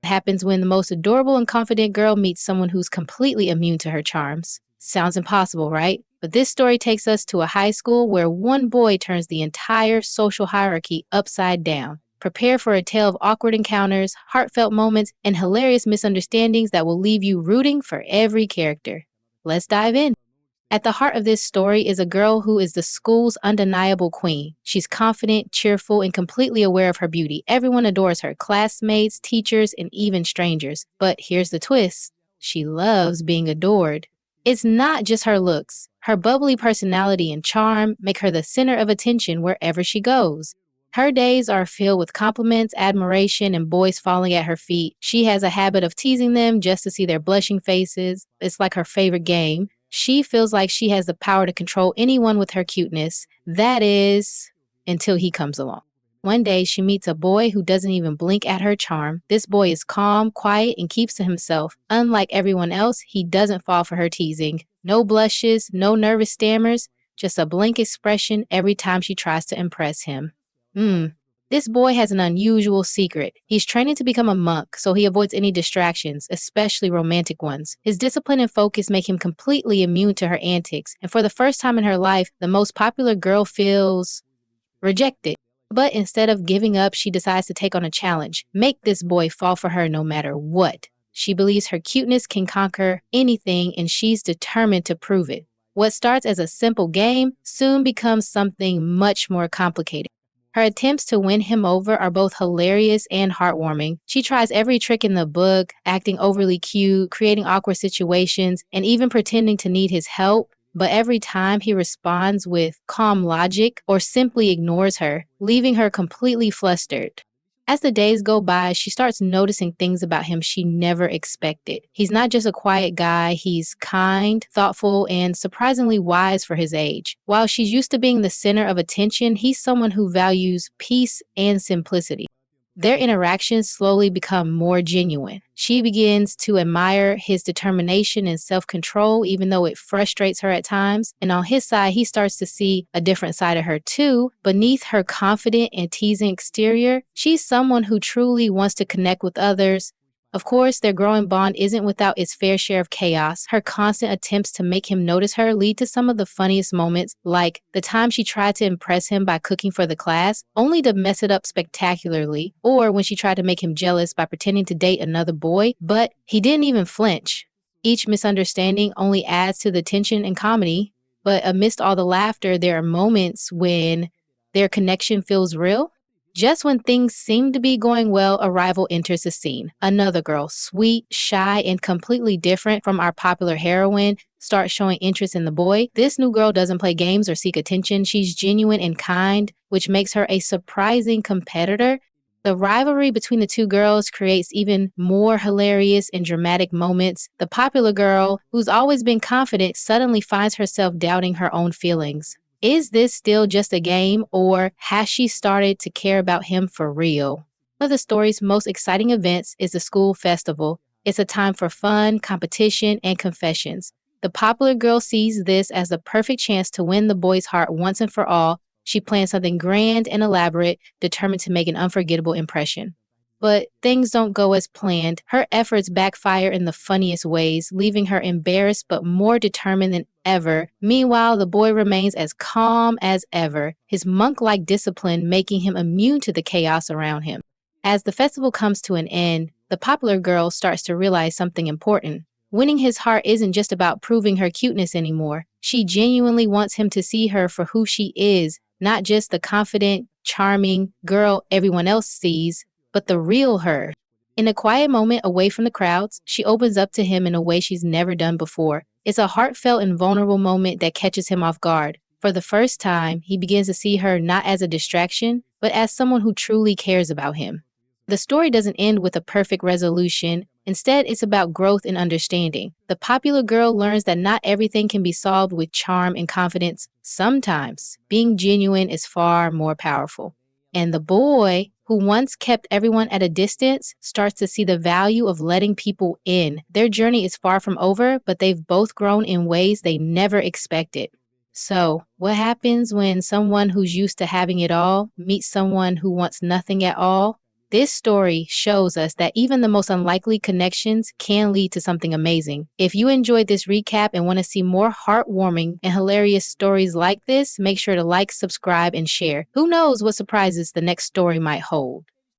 Happens when the most adorable and confident girl meets someone who's completely immune to her charms. Sounds impossible, right? But this story takes us to a high school where one boy turns the entire social hierarchy upside down. Prepare for a tale of awkward encounters, heartfelt moments, and hilarious misunderstandings that will leave you rooting for every character. Let's dive in. At the heart of this story is a girl who is the school's undeniable queen. She's confident, cheerful, and completely aware of her beauty. Everyone adores her, classmates, teachers, and even strangers. But here's the twist. She loves being adored. It's not just her looks. Her bubbly personality and charm make her the center of attention wherever she goes. Her days are filled with compliments, admiration, and boys falling at her feet. She has a habit of teasing them just to see their blushing faces. It's like her favorite game. She feels like she has the power to control anyone with her cuteness. That is, until he comes along. One day, she meets a boy who doesn't even blink at her charm. This boy is calm, quiet, and keeps to himself. Unlike everyone else, he doesn't fall for her teasing. No blushes, no nervous stammers, just a blank expression every time she tries to impress him. This boy has an unusual secret. He's training to become a monk, so he avoids any distractions, especially romantic ones. His discipline and focus make him completely immune to her antics, and for the first time in her life, the most popular girl feels rejected. But instead of giving up, she decides to take on a challenge. Make this boy fall for her no matter what. She believes her cuteness can conquer anything, and she's determined to prove it. What starts as a simple game soon becomes something much more complicated. Her attempts to win him over are both hilarious and heartwarming. She tries every trick in the book, acting overly cute, creating awkward situations, and even pretending to need his help. But every time he responds with calm logic or simply ignores her, leaving her completely flustered. As the days go by, she starts noticing things about him she never expected. He's not just a quiet guy, he's kind, thoughtful, and surprisingly wise for his age. While she's used to being the center of attention, he's someone who values peace and simplicity. Their interactions slowly become more genuine. She begins to admire his determination and self-control, even though it frustrates her at times. And on his side, he starts to see a different side of her too. Beneath her confident and teasing exterior, she's someone who truly wants to connect with others. Of course, their growing bond isn't without its fair share of chaos. Her constant attempts to make him notice her lead to some of the funniest moments, like the time she tried to impress him by cooking for the class, only to mess it up spectacularly, or when she tried to make him jealous by pretending to date another boy, but he didn't even flinch. Each misunderstanding only adds to the tension and comedy, but amidst all the laughter, there are moments when their connection feels real. Just when things seem to be going well, a rival enters the scene. Another girl, sweet, shy, and completely different from our popular heroine, starts showing interest in the boy. This new girl doesn't play games or seek attention. She's genuine and kind, which makes her a surprising competitor. The rivalry between the two girls creates even more hilarious and dramatic moments. The popular girl, who's always been confident, suddenly finds herself doubting her own feelings. Is this still just a game, or has she started to care about him for real? One of the story's most exciting events is the school festival. It's a time for fun, competition, and confessions. The popular girl sees this as the perfect chance to win the boy's heart once and for all. She plans something grand and elaborate, determined to make an unforgettable impression. But things don't go as planned. Her efforts backfire in the funniest ways, leaving her embarrassed but more determined than ever. Meanwhile, the boy remains as calm as ever, his monk-like discipline making him immune to the chaos around him. As the festival comes to an end, the popular girl starts to realize something important. Winning his heart isn't just about proving her cuteness anymore. She genuinely wants him to see her for who she is, not just the confident, charming girl everyone else sees, but the real her. In a quiet moment away from the crowds, she opens up to him in a way she's never done before. It's a heartfelt and vulnerable moment that catches him off guard. For the first time, he begins to see her not as a distraction, but as someone who truly cares about him. The story doesn't end with a perfect resolution. Instead, it's about growth and understanding. The popular girl learns that not everything can be solved with charm and confidence. Sometimes, being genuine is far more powerful. And the boy, who once kept everyone at a distance, starts to see the value of letting people in. Their journey is far from over, but they've both grown in ways they never expected. So, what happens when someone who's used to having it all meets someone who wants nothing at all? This story shows us that even the most unlikely connections can lead to something amazing. If you enjoyed this recap and want to see more heartwarming and hilarious stories like this, make sure to like, subscribe, and share. Who knows what surprises the next story might hold?